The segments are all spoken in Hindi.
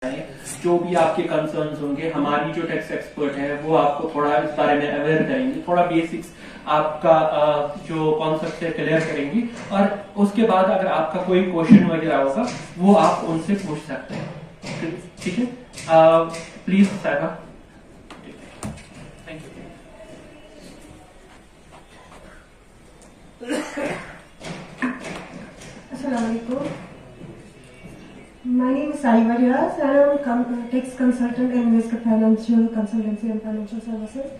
जो भी आपके कंसर्न्स होंगे, हमारी जो टैक्स एक्सपर्ट है वो आपको थोड़ा इस बारे में अवेयर करेंगी, थोड़ा बेसिक्स आपका जो कॉन्सेप्ट है क्लियर करेंगी, और उसके बाद अगर आपका कोई क्वेश्चन वगैरह होगा वो आप उनसे पूछ सकते हैं। ठीक है, प्लीज साहिबा। Thank you. अस्सलाम वालेकुम। My name is Sahiba Riaz and I'm a tax consultant and Investor Financial Consultancy and Financial Services।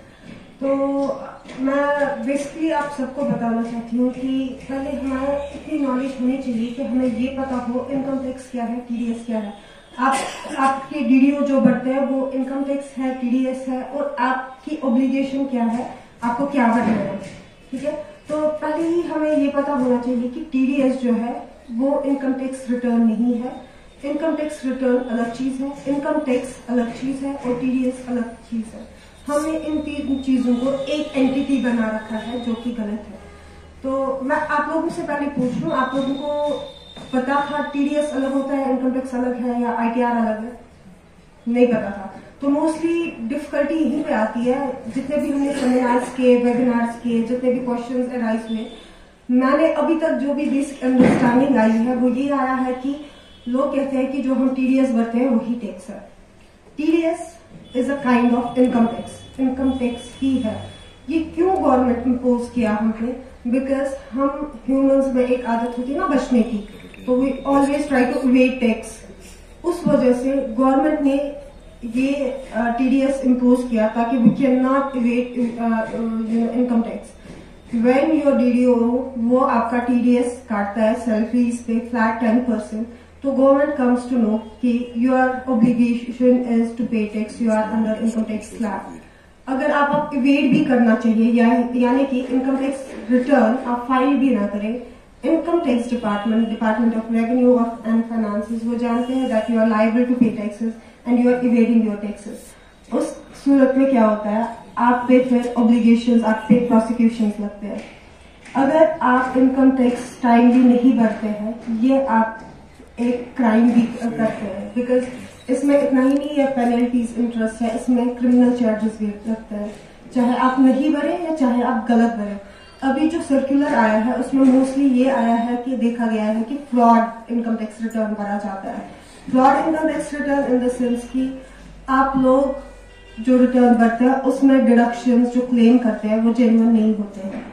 तो मैं बेसिकली आप सबको बताना चाहती हूँ कि पहले हमारा इतनी नॉलेज होनी चाहिए कि हमें ये पता हो इनकम टैक्स क्या है, टीडीएस क्या है। आपके डीडीओ जो बढ़ते हैं वो इनकम टैक्स है, टीडीएस है, और आपकी ऑब्लिगेशन क्या है, आपको क्या करना है। ठीक है, तो पहले ही हमें ये पता होना चाहिए कि टीडीएस जो है वो इनकम टैक्स रिटर्न नहीं है। इनकम टैक्स रिटर्न अलग चीज है, इनकम टैक्स अलग चीज है और टीडीएस अलग चीज है। हमने इन तीन चीजों को एक एंटिटी बना रखा है जो कि गलत है। तो मैं आप लोगों से पहले पूछ लूं, आप लोगों को पता था टीडीएस अलग होता है, इनकम टैक्स अलग है या आईटीआर अलग है? नहीं पता था। तो मोस्टली डिफिकल्टी यहीं पे आती है। जितने भी हमने सेमिनार्स के, वेबिनार्स के, जितने भी क्वेश्चंस अराइज हुए, मैंने अभी तक जो भी बेसिक अंडरस्टैंडिंग आई है वो ये आया है कि लोग कहते हैं कि जो हम टीडीएस भरते हैं वही टैक्स है। TDS is a kind of income tax, income tax ही है। ये क्यों गवर्नमेंट इम्पोज किया हम पे? बिकॉज हम ह्यूमंस में एक आदत होती है ना बचने की, तो we always try to evade tax. उस वजह से गवर्नमेंट ने ये टीडीएस इम्पोज किया ताकि we can not evade income tax. When your DDO वो आपका टीडीएस काटता है सैलरीज पे फ्लैट 10%, तो गवर्नमेंट कम्स टू नो कि your obligation is to pay tax, you are under income tax slab. अगर आप इवेड भी करना चाहिए यानी कि इनकम टैक्स रिटर्न आप फाइल भी ना करें, income tax department of revenue and finances वो जानते हैं that you are liable to pay taxes and you are evading your taxes. उस सूरत में क्या होता है, आप पे फिर ऑब्लिगेशंस, आप पे प्रोसिक्यूशंस लगते हैं। अगर आप इनकम टैक्स टाइमली नहीं भरते हैं, ये आप एक क्राइम भी करते हैं। बिकॉज इसमें इतना ही नहीं है पेनल्टीज, इंटरेस्ट है, इसमें क्रिमिनल चार्जेस भी लगते हैं, चाहे आप नहीं भरे या चाहे आप गलत भरे। अभी जो सर्कुलर आया है उसमें मोस्टली ये आया है कि देखा गया है कि फ्रॉड इनकम टैक्स रिटर्न भरा जाता है। Fraud income tax return in the sense कि आप लोग जो रिटर्न भरते हैं उसमें डिडक्शंस जो क्लेम करते हैं वो जेन्युइन नहीं होते हैं।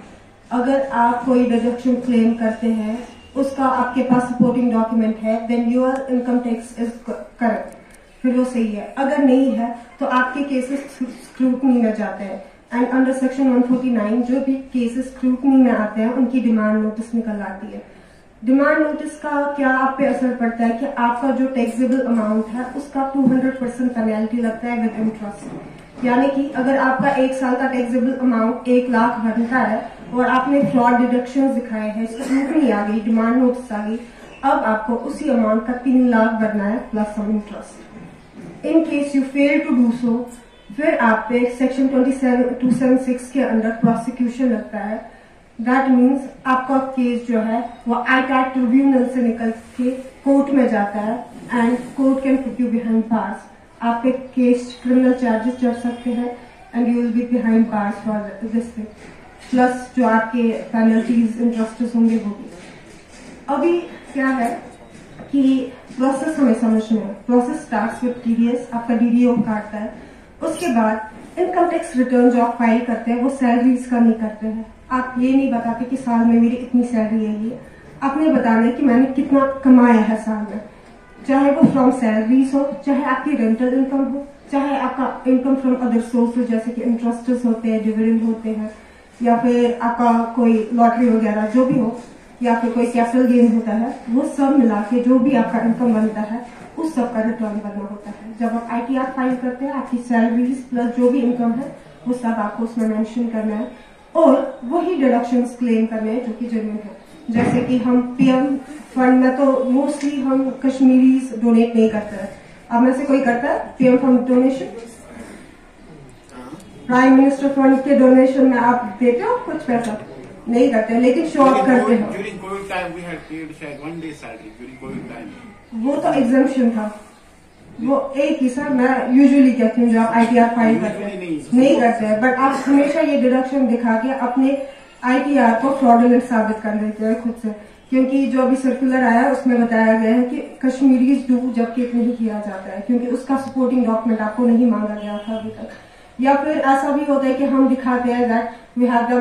अगर आप कोई डिडक्शन क्लेम करते हैं, उसका आपके पास सपोर्टिंग डॉक्यूमेंट है, then your income tax is correct, फिर वो सही है। अगर नहीं है तो आपके केसेस स्क्रूटनी में जाते हैं एंड अंडर सेक्शन 149 जो भी केसेस स्क्रूटनी में आते हैं उनकी डिमांड नोटिस निकल आती है। डिमांड नोटिस का क्या आप पे असर पड़ता है कि आपका जो टैक्सेबल अमाउंट है उसका 200% पेनल्टी लगता है विद इंटरेस्ट। यानी कि अगर आपका 1 साल का टैक्सेबल अमाउंट 1 लाख बनता है और आपने फ्रॉड डिडक्शन दिखाए हैं, स्क्रूटनी आ गई, डिमांड नोटिस आ गई, अब आपको उसी अमाउंट का 3 लाख भरना है plus some interest. In case you fail to do so, फिर आप पे सेक्शन 276 के अंडर प्रोसिक्यूशन लगता है। दैट मीन्स आपका केस जो है वो आईटैट ट्रिब्यूनल से निकल के कोर्ट में जाता है and court can put you behind bars. आप पे केस क्रिमिनल चार्जेस चढ़ सकते हैं and you will be behind bars for this thing, plus जो आपके पेनल्टीज इंटरेस्ट होंगे वो भी। अभी क्या है कि प्रोसेस हमें समझना है। प्रोसेस स्टार्ट्स विद टीडीएस, आपका डीडीओ काटता है। उसके बाद इनकम टैक्स रिटर्न जो आप फाइल करते हैं वो सैलरीज का नहीं करते हैं। आप ये नहीं बताते कि साल में मेरी इतनी सैलरी है, ये आपने बताना है कि मैंने कितना कमाया है साल में, चाहे वो फ्रॉम सैलरीज हो, चाहे आपकी रेंटल इनकम हो, चाहे आपका इनकम फ्रॉम अदर सोर्सेज जैसे कि इंटरेस्ट होते हैं, डिविडेंड होते हैं, या फिर आपका कोई लॉटरी वगैरह जो भी हो, या फिर कोई कैपिटल गेन होता है, वो सब मिला के जो भी आपका इनकम बनता है उस सब का रिटर्न भरना होता है। जब आप आईटीआर फाइल करते हैं, आपकी सैलरीज प्लस जो भी इनकम है वो सब आपको उसमें मेंशन करना है और वही डिडक्शंस क्लेम करने हैं जो कि जेन्युइन है। जैसे कि हम पीएम फंड में तो मोस्टली हम कश्मीरीज डोनेट नहीं करते हैं। आप में से कोई करता है PM fund donation? Prime minister fund के डोनेशन में आप देते हो कुछ पैसा? नहीं करते, लेकिन शो ऑफ करते हो। वो तो एग्जम्पशन था। वो एक ही सर, मैं यूजुअली कहती हूँ जो आप ITR फाइल करते हैं नहीं करते हैं, बट आप हमेशा ये डिडक्शन दिखा के अपने ITR को फ्रॉडुलेंट साबित कर देते हैं खुद से, क्योंकि जो अभी सर्कुलर आया उसमें बताया गया है कि कश्मीरीज डू जबकि नहीं किया जाता है, क्योंकि उसका सपोर्टिंग डॉक्यूमेंट आपको नहीं मांगा गया था अभी तक। या फिर ऐसा भी होता है कि हम दिखाते हैं that we have the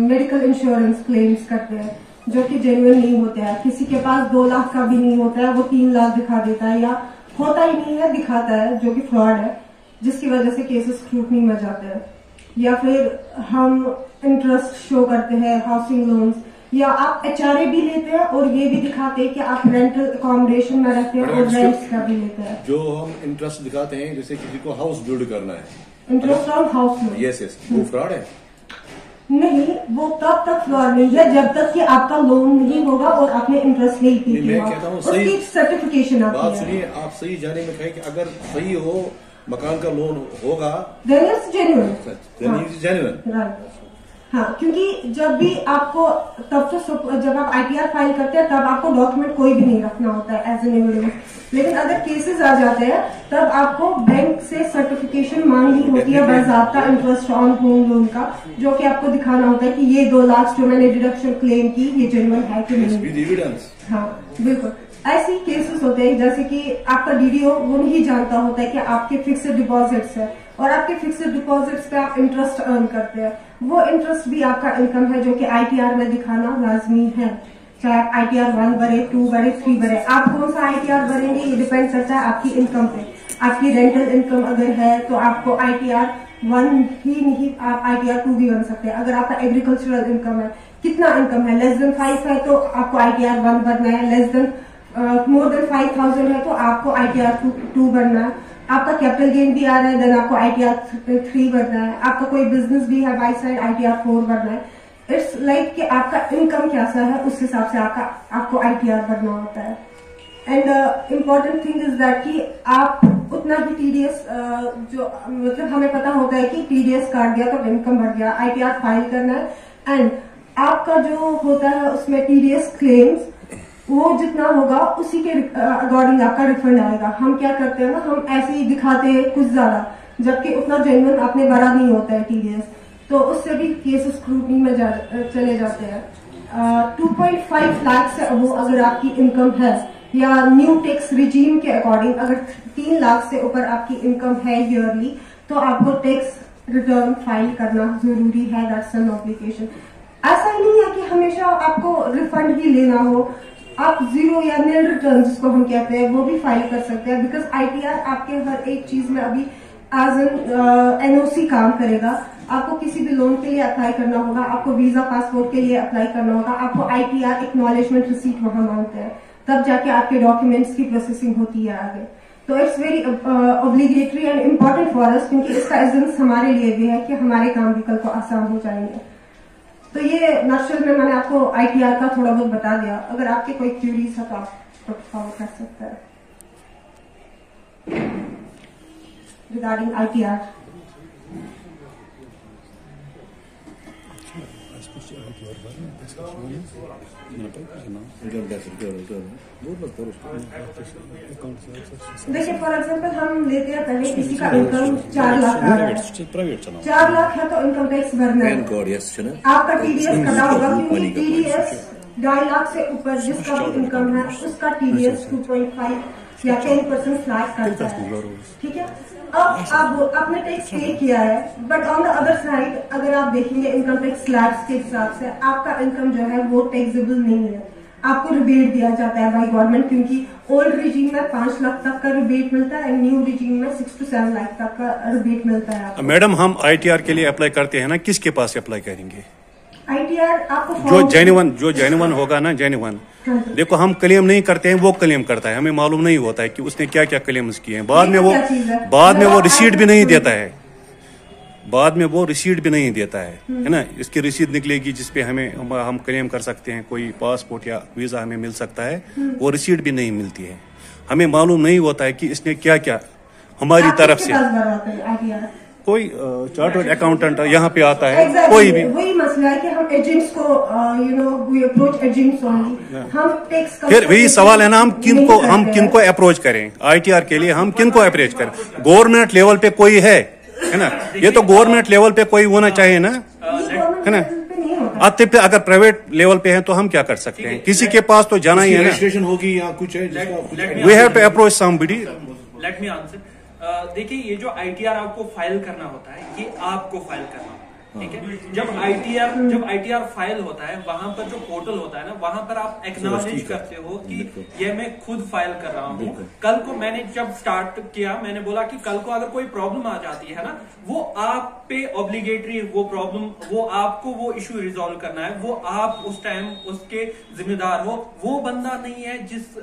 medical insurance claims करते हैं जो कि जेन्युइन नहीं होते हैं। किसी के पास 2 लाख का भी नहीं होता है, वो 3 लाख दिखा देता है, या होता ही नहीं है दिखाता है, जो कि फ्रॉड है, जिसकी वजह से केसेस स्क्रूटनी में जाते हैं। या फिर हम इंटरेस्ट शो करते हैं हाउसिंग लोन्स, या आप HRA भी लेते हैं और ये भी दिखाते हैं कि आप रेंटल अकोमोडेशन में रहते हैं और रेंट्स का भी लेते हैं। जो हम इंटरेस्ट दिखाते हैं, जैसे किसी को हाउस बिल्ड करना है, interest on house loan, yes, वो फ्रॉड है? नहीं, वो तब तक फ्रॉड नहीं है जब तक कि आपका लोन नहीं होगा और आपने इंटरेस्ट नहीं मैं किया, कहता हूँ उसकी सर्टिफिकेशन बात आती है। सुनिए, आप सही जाने में कहें कि अगर सही हो, मकान का लोन होगा, देन इट्स जेन्युइन, जेन्युइन। हाँ, क्योंकि जब भी आपको तब तो जब आप ITR फाइल करते हैं तब आपको डॉक्यूमेंट कोई भी नहीं रखना होता है एज एन एविडेंस, लेकिन अगर केसेस आ जाते हैं तब आपको बैंक से सर्टिफिकेशन मांगनी होती है बाज़ाब्ता इंटरेस्ट ऑन होम लोन का, जो कि आपको दिखाना होता है कि ये 2 लाख जो मैंने डिडक्शन क्लेम की ये जेन्युइन है कि नहीं। हाँ बिल्कुल, ऐसे केसेस होते हैं जैसे कि आपका DDO वो नहीं जानता होता है कि आपके फिक्स्ड डिपॉजिट्स है और आपके फिक्स्ड डिपॉजिट्स पे आप इंटरेस्ट अर्न करते हैं, वो इंटरेस्ट भी आपका इनकम है जो कि ITR में दिखाना लाजमी है। चाहे आप ITR 1 भरे, 2 भरे, 3 भरे, आप कौन सा ITR भरेंगे ये डिपेंड करता है आपकी इनकम पे। आपकी रेंटल इनकम अगर है तो आपको ITR 1 ही नहीं, आप ITR 2 भी बन सकते हैं। अगर आपका एग्रीकल्चरल इनकम है, कितना इनकम है, लेस देन 5 है तो आपको ITR 1 भरना है, लेस देन मोर देन 5,000 है तो आपको ITR 2 भरना है। आपका कैपिटल गेन भी आ रहा है देन आपको ITR 3 भरना है। आपका कोई बिजनेस भी है बाई साइड, ITR 4 भरना है। इट्स लाइक कि आपका इनकम कैसा है उस हिसाब से आपको ITR भरना होता है। And important thing is that कि आप उतना ही TDS जो मतलब हमें पता होता है कि TDS काट दिया तो इनकम बढ़ गया, ITR फाइल करना है एंड आपका जो होता है उसमें TDS क्लेम्स वो जितना होगा उसी के अकॉर्डिंग आपका रिफंड आएगा। हम क्या करते हैं ना, हम ऐसे ही दिखाते हैं कुछ ज्यादा, जबकि उतना जेन्युइन आपने भरा नहीं होता है TDS, तो उससे भी केस स्क्रूटनी में चले जाते हैं। 2.5 लाख से अब अगर आपकी इनकम है या न्यू टैक्स रिजीम के अकॉर्डिंग अगर 3 लाख से ऊपर आपकी इनकम है ईयरली तो आपको टैक्स रिटर्न फाइल करना जरूरी है। That's an obligation. ऐसा ही नहीं है कि हमेशा आपको रिफंड ही लेना हो, आप 0 या नील रिटर्न जिसको हम कहते हैं वो भी फाइल कर सकते हैं, बिकॉज ITR आपके हर एक चीज में अभी एज एन NOC काम करेगा। आपको किसी भी लोन के लिए अप्लाई करना होगा, आपको वीजा पासपोर्ट के लिए अप्लाई करना होगा, आपको ITR एक्नॉलेजमेंट रिसीट वहां मांगते हैं, तब जाके आपके डॉक्यूमेंट्स की प्रोसेसिंग होती है आगे। तो it's very obligatory and important for us, क्योंकि इसका एजेंस हमारे लिए भी है कि हमारे काम भी कल को आसान हो जाएंगे। तो ये नक्शल में मैंने आपको ITR का थोड़ा बहुत बता दिया। अगर आपके कोई क्यूरीज है तो आप फॉलो कर सकते हैं रिगार्डिंग ITR। देखिए फॉर एग्जाम्पल हम लेते हैं पहले किसी का इनकम 4 लाख का है, 4 लाख है तो इनकम टैक्स भरना है, आपका TDS कटा होगा, क्योंकि TDS 2.5 लाख से ऊपर जिसका भी इनकम है उसका TDS 2.5 या 10% फ्लैट करता है। ठीक है, अब आपने टैक्स पे किया है, but on the other side अगर आप देखेंगे इनकम टैक्स स्लैब्स के हिसाब से आपका इनकम जो है वो टैक्सेबल नहीं है, आपको रिबेट दिया जाता है बाई गवर्नमेंट, क्योंकि ओल्ड रिजीम में 5 लाख तक का रिबेट मिलता है एंड न्यू रिजीम में 6 to 7 लाख तक का रिबेट मिलता है आपको। मैडम हम ITR के लिए अप्लाई करते हैं ना, किसके पास अप्लाई करेंगे? ITR आपको जो जेन्युइन होगा ना, जेन्युइन। देखो हम क्लेम नहीं करते हैं, वो क्लेम करता है, हमें मालूम नहीं होता है कि उसने क्या क्या क्लेम्स किए हैं। बाद में वो रिसीट भी नहीं देता है, बाद में वो रिसीट भी नहीं देता है ना। इसकी रिसीट निकलेगी जिसपे हम क्लेम कर सकते हैं, कोई पासपोर्ट या वीजा हमें मिल सकता है, वो रिसीट भी नहीं मिलती है। हमें मालूम नहीं होता है कि इसने क्या क्या हमारी तरफ से। कोई चार्टर्ड अकाउंटेंट यहाँ पे आता है, कोई भी। वही मसला है कि हम एजेंट्स को वी अप्रोच एजेंट्स ओनली, हम टैक्स का फिर वही सवाल है ना, हम किनको अप्रोच करें ITR के लिए, हम किनको अप्रोच करें? गवर्नमेंट लेवल पे कोई है ना? ये तो गवर्नमेंट लेवल पे कोई होना चाहिए ना, है ना? अगर प्राइवेट लेवल पे है तो हम क्या कर सकते हैं? किसी के पास तो जाना ही है ना। रजिस्ट्रेशन होगी या कुछ है, we have to approach somebody. Let me answer. देखिए, ये जो ITR आपको फाइल करना होता है, ये आपको फाइल करना होता है, ठीक है? जब ITR फाइल होता है, वहां पर जो पोर्टल होता है ना, वहां पर आप एक्नॉलेज करते हो कि ये मैं खुद फाइल कर रहा हूँ। कल को मैंने जब स्टार्ट किया, मैंने बोला कि कल को अगर कोई प्रॉब्लम आ जाती है ना, वो आप पे ऑब्लिगेटरी, वो प्रॉब्लम, वो आपको वो इशू रिजॉल्व करना है, वो आप उस टाइम उसके जिम्मेदार हो। वो बंदा नहीं है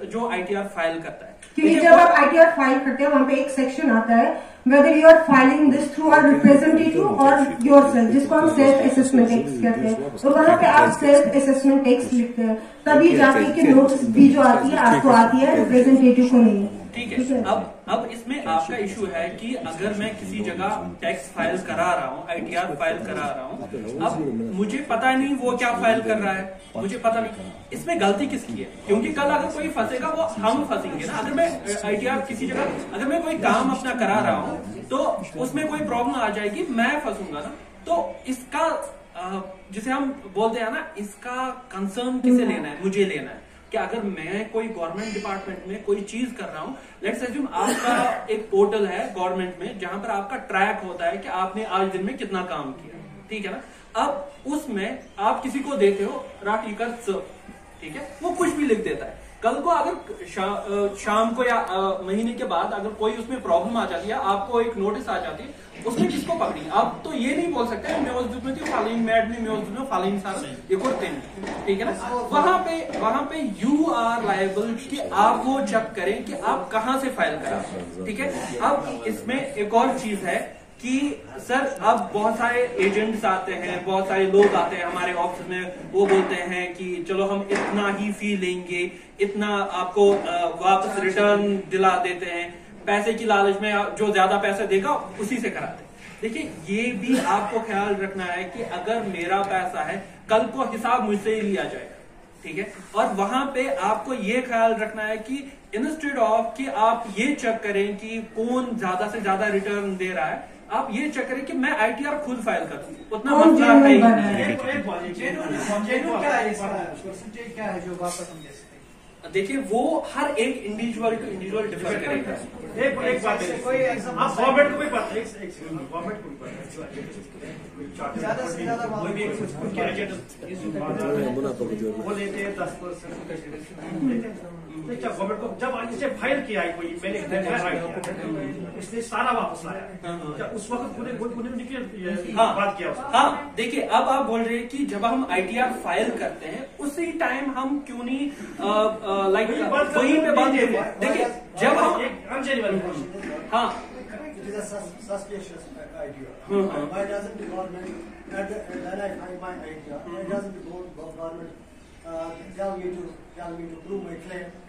जो ITR फाइल करता है। क्योंकि जब आप ITR फाइल करते हैं, वहाँ पे एक सेक्शन आता है whether you are filing this through our representative or yourself, जिसको हम सेल्फ असेसमेंट टैक्स कहते हैं। तो वहाँ पे आप सेल्फ असेसमेंट टैक्स लिखते हैं, तभी जाके कि नोटिस भी जो आती है आपको आती है, रिप्रेजेंटेटिव को नहीं। ठीक है। अब इसमें आपका इशू है कि अगर मैं किसी जगह टैक्स फाइल करा रहा हूँ, ITR फाइल करा रहा हूँ, अब मुझे पता नहीं वो क्या फाइल कर रहा है, मुझे पता नहीं इसमें गलती किसकी है। क्योंकि कल अगर कोई फंसेगा, वो हम फंसेंगे ना। अगर मैं ITR किसी जगह, अगर मैं कोई काम अपना करा रहा हूँ तो उसमें कोई प्रॉब्लम आ जाएगी, मैं फंसूंगा ना। तो इसका जिसे हम बोलते हैं ना, इसका कंसर्न किसे लेना है? मुझे लेना है कि अगर मैं कोई गवर्नमेंट डिपार्टमेंट में कोई चीज कर रहा हूँ, लेट्स अज्यूम आपका एक पोर्टल है गवर्नमेंट में जहां पर आपका ट्रैक होता है कि आपने आज दिन में कितना काम किया, ठीक है ना? अब उसमें आप किसी को देते हो राटिकर सर्व, ठीक है, वो कुछ भी लिख देता है। कल को अगर शाम को या महीने के बाद अगर कोई उसमें प्रॉब्लम आ जाती है, आपको एक नोटिस आ जाती है, उसमें किसको पकड़ी? आप तो ये नहीं बोल सकते ठीक है ना? वहां पे यू आर लायबल कि आप वो चेक करें कि आप कहां से फाइल करा, ठीक है? अब इसमें एक और चीज है कि सर, अब बहुत सारे एजेंट्स आते हैं, बहुत सारे लोग आते हैं हमारे ऑफिस में, वो बोलते हैं कि चलो हम इतना ही फी लेंगे, इतना आपको वापस रिटर्न दिला देते हैं, पैसे की लालच में जो ज्यादा पैसे देगा उसी से कराते हैं। देखिए, ये भी आपको ख्याल रखना है कि अगर मेरा पैसा है, कल को हिसाब मुझसे ही लिया जाएगा, ठीक है? और वहां पे आपको ये ख्याल रखना है कि इंस्टेड ऑफ कि आप ये चेक करें कि कौन ज्यादा से ज्यादा रिटर्न दे रहा है, आप ये चेक करें कि मैं ITR खुद फाइल कर दूं, उतना मसला है ही नहीं। देखिए, वो हर एक इंडिविजुअल टू इंडिविजुअल डिफर करेगा। एक बात है, कोई आप गवर्नमेंट को भी पता है, गवर्नमेंट को भी पता है, ज्यादा से ज्यादा वो लेते हैं 10%। गवर्नमेंट को जब इसे फाइल किया है, कोई मैंने इसने सारा वापस लाया, उस वक्त बात किया। हाँ, देखिए, अब आप बोल रहे हैं कि जब हम ITR फाइल करते हैं उसी टाइम हम क्यों नहीं लाइक वहीं पे बात करें? देखिए, जब हम हाँ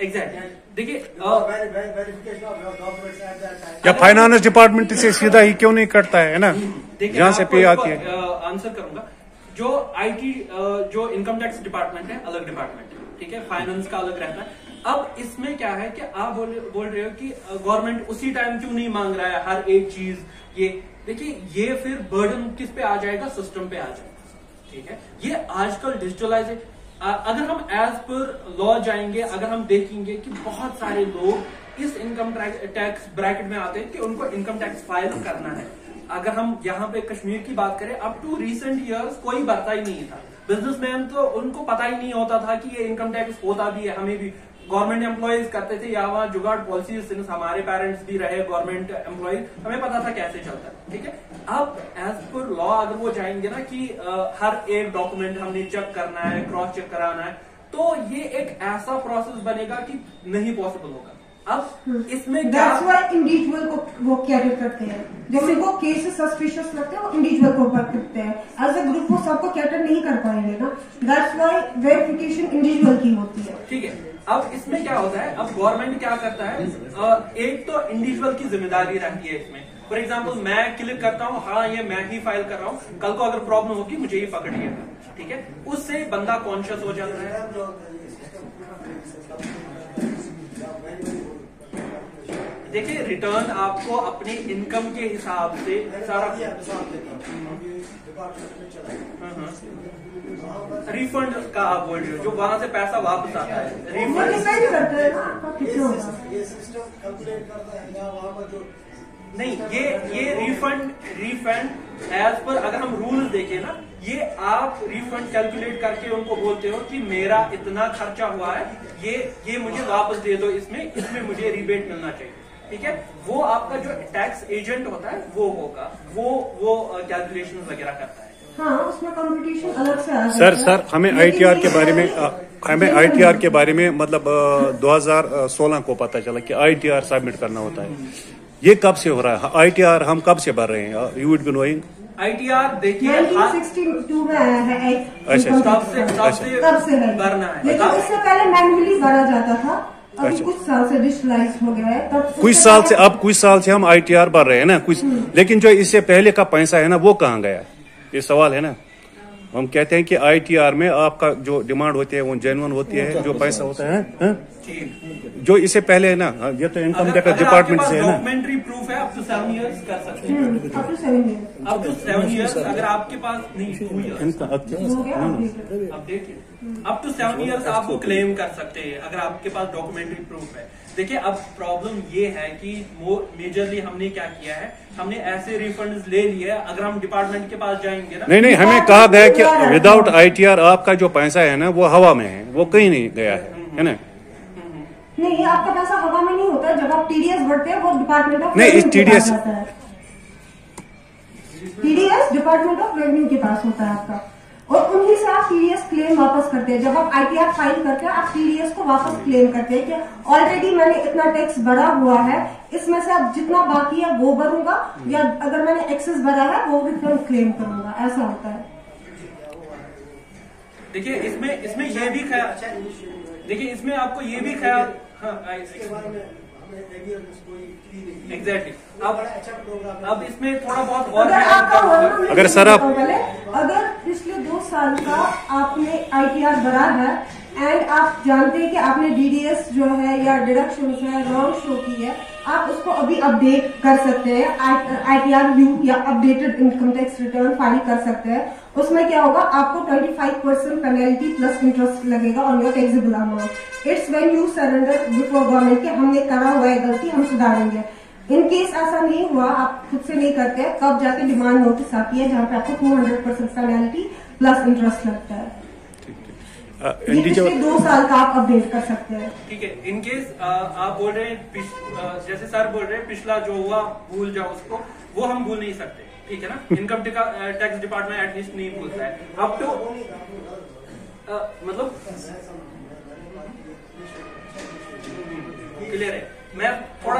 एग्जैक्टली। देखिए, या फाइनेंस डिपार्टमेंट से सीधा ही क्यों नहीं करता है ना, जहाँ से पे आती है? आंसर करूंगा। जो IT जो इनकम टैक्स डिपार्टमेंट है, अलग डिपार्टमेंट है, ठीक है? फाइनेंस का अलग रहता है। अब इसमें क्या है कि आप बोल रहे हो कि गवर्नमेंट उसी टाइम क्यों नहीं मांग रहा है हर एक चीज। ये देखिए, ये फिर बर्डन किस पे आ जाएगा? सिस्टम पे आ जाएगा, ठीक है? ये आजकल डिजिटलाइज, अगर हम एज पर लॉ जाएंगे, अगर हम देखेंगे कि बहुत सारे लोग इस इनकम टैक्स ब्रैकेट में आते हैं कि उनको इनकम टैक्स फाइल करना है। अगर हम यहाँ पे कश्मीर की बात करें, अप टू रिसेंट ईयर्स कोई भरता ही नहीं था। बिजनेसमैन तो उनको पता ही नहीं होता था कि ये इनकम टैक्स होता भी है। हमें भी गवर्नमेंट एम्प्लॉयज करते थे, या वहाँ जुगाड़ पॉलिसी, सिंस हमारे पेरेंट्स भी रहे गवर्नमेंट एम्प्लॉयज, हमें पता था कैसे चलता है, ठीक है? अब एज पर लॉ अगर वो जाएंगे ना कि हर एक डॉक्यूमेंट हमने चेक करना है, क्रॉस चेक कराना है, तो ये एक ऐसा प्रोसेस बनेगा कि नहीं पॉसिबल होगा। अब इसमें क्या इंडिविजुअल को वो कैटर करते हैं, जब उनको केसेस सस्पिशियस लगते हैं वो इंडिविजुअल को करते हैं। एज ए ग्रुप वो सबको कैटर नहीं कर पाएंगे ना, दैट्स व्हाई वेरिफिकेशन इंडिविजुअल की होती है। ठीक है, अब इसमें क्या होता है, अब गवर्नमेंट क्या करता है, एक तो इंडिविजुअल की जिम्मेदारी रहती है इसमें। फॉर एग्जाम्पल मैं क्लिक करता हूँ, हाँ ये मैं ही फाइल कर रहा हूँ, कल को अगर प्रॉब्लम होगी मुझे ही पकड़िएगा, ठीक है, उससे बंदा कॉन्शियस हो जाता है। देखिए रिटर्न आपको अपनी इनकम के हिसाब से सारा रिफंड का आप बोल रहे हो, जो वहां से पैसा वापस आता है, रिफंड नहीं, ये रिफंड एज पर अगर हम रूल्स देखें ना, ये आप रिफंड कैलकुलेट करके उनको बोलते हो कि मेरा इतना खर्चा हुआ है, ये मुझे वापस दे दो, इसमें मुझे रिबेट मिलना चाहिए, ठीक है। वो आपका जो टैक्स एजेंट होता है वो होगा, वो कैलकुलेशन वगैरह करता है। हाँ, उसमें कंपटीशन अलग से आ सर हमें आईटीआर के बारे में मतलब 2016 को पता चला कि आईटीआर सबमिट करना होता है। ये कब से हो रहा है आईटीआर, हम कब से भर रहे हैं? You would be knowing. ITR देखिए 1962 में आया है, अच्छा तब से भरना है, लेकिन इससे पहले मैन्युअली भरा जाता था, अभी कुछ साल से डिजिटलाइज हो गया है, तब कुछ साल से हम आईटीआर भर रहे हैं ना कुछ, लेकिन जो इससे पहले का पैसा है ना वो कहाँ गया, ये सवाल है ना। हम कहते हैं कि आईटीआर में आपका जो डिमांड होती है वो जेन्युइन होती है, जो पैसा होता है जो इससे पहले है ना, ये तो इनकम टैक्स डिपार्टमेंट से है ना। डॉक्यूमेंट्री प्रूफ है, अप टू 7 इयर्स कर सकते हैं, अप टू 7 इयर्स। अगर आपके पास नहीं 2 इयर्स, अब देखिए अप टू 7 इयर्स आप वो क्लेम कर सकते हैं अगर आपके पास डॉक्यूमेंट्री प्रूफ है। देखिए अब प्रॉब्लम ये है कि मेजरली हमने क्या किया है, हमने ऐसे रिफंड्स ले लिए। अगर हम डिपार्टमेंट के पास जाएंगे ना, नहीं हमें कहा गया कि विदाउट आईटीआर आपका जो पैसा है ना वो हवा में है, वो कहीं नहीं गया है ना। नहीं, आपका पैसा हवा में नहीं होता, जब आप टीडीएस भरते हैं वो डिपार्टमेंट ऑफ नहीं, टीडीएस डिपार्टमेंट ऑफ रेवेन्यू के पास होता है आपका, और उन्हीं से आप टीडीएस क्लेम वापस करते हैं। जब आप आईटीआर फाइल करते हैं आप टीडीएस को वापस क्लेम करते हैं कि ऑलरेडी मैंने इतना टैक्स भरा हुआ है, इसमें से अब जितना बाकी है वो भरूंगा, या अगर मैंने एक्सेस भरा है वो रिटर्न क्लेम करूंगा, ऐसा होता है। देखिए इसमें ये भी ख्याल, देखिए इसमें आपको ये भी ख्याल, एग्जैक्टली। अब इसमें थोड़ा बहुत और अगर सर आप अगर पिछले 2 साल का आपने आईटीआर भरा है एंड आप जानते हैं कि आपने डीडीएस जो है या डिडक्शन है रॉन्ग शो की है, आप उसको अभी अपडेट कर सकते हैं, आईटीआर यू या updated income tax return file कर सकते हैं। उसमें क्या होगा, आपको 25% पेनल्टी प्लस इंटरेस्ट लगेगा on your taxable amount. It's when you surrender before government के हमने करा हुआ है गलती, हम सुधारेंगे। इन केस ऐसा नहीं हुआ, आप खुद से नहीं करते, तब जाके डिमांड नोटिस आती है जहाँ पे आपको 200% पेनल्टी प्लस इंटरेस्ट लगता है। पिछले 2 साल का आप अपडेट कर सकते हैं। ठीक है, इन केस आप बोल रहे हैं जैसे सर बोल रहे हैं पिछला जो हुआ भूल जाओ उसको, वो हम भूल नहीं सकते, ठीक है ना। इनकम टैक्स डिपार्टमेंट एटलीस्ट नहीं भूलता है। अब तो मतलब क्लियर है। मैं थोड़ा